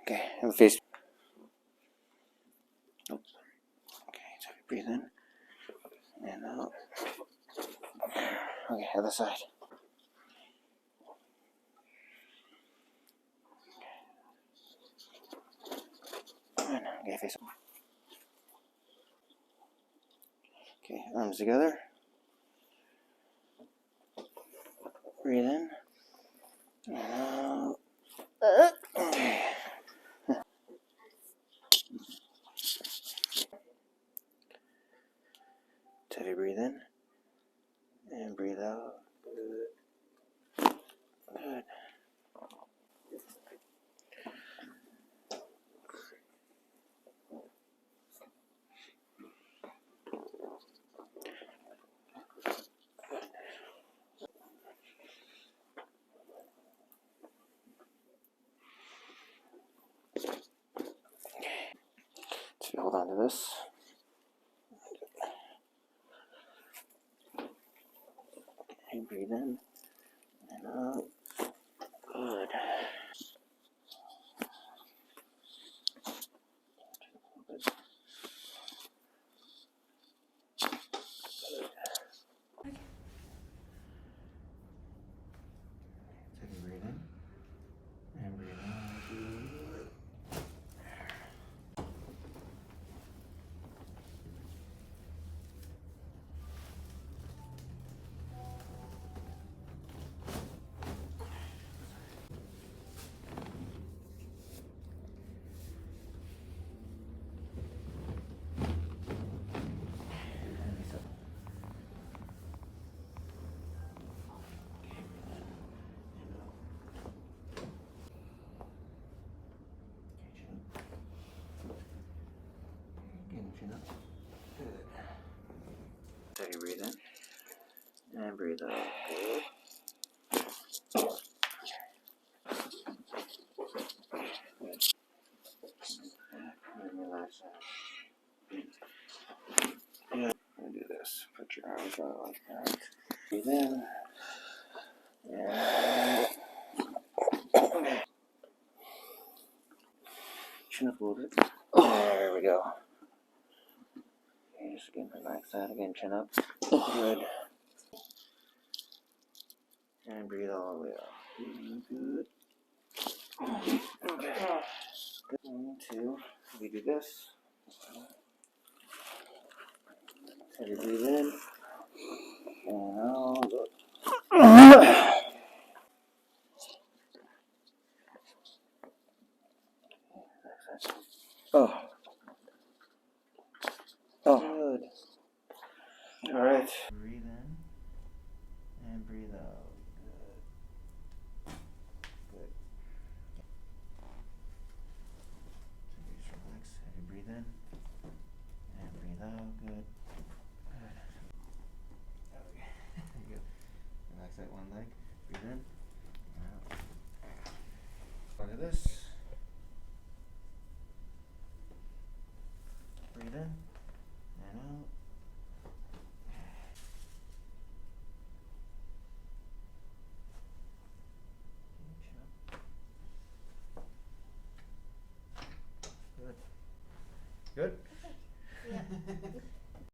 Okay, and face. Oh. Okay, so breathe in and out. Okay, other side. Okay, face up. Okay, arms together. Breathe in and out. Okay. Teddy, breathe in and breathe out. Good. Good. So hold on to this. And breathe in and out. Good. Teddy, breathe in and breathe out. Good. Chin up. Good. Teddy, breathe in and breathe out. Good. And relax out. Good. Do this. Put your arms out like that. Breathe in. And chin up a little bit. Oh, there we go. Okay, just again, relax that. Again, chin up. Good. And breathe all the way out. Good. Okay. Good. 1, 2. We do this. Teddy, breathe in. And out. Oh. Oh. Good. All right. Breathe in and breathe out. Good. Good. So just relax. And breathe in and breathe out. Good. Good. Okay. Good. Relax that one leg. Breathe in. Out. Look at this. Breathe in and out. Chin up. Good. Good? Yeah.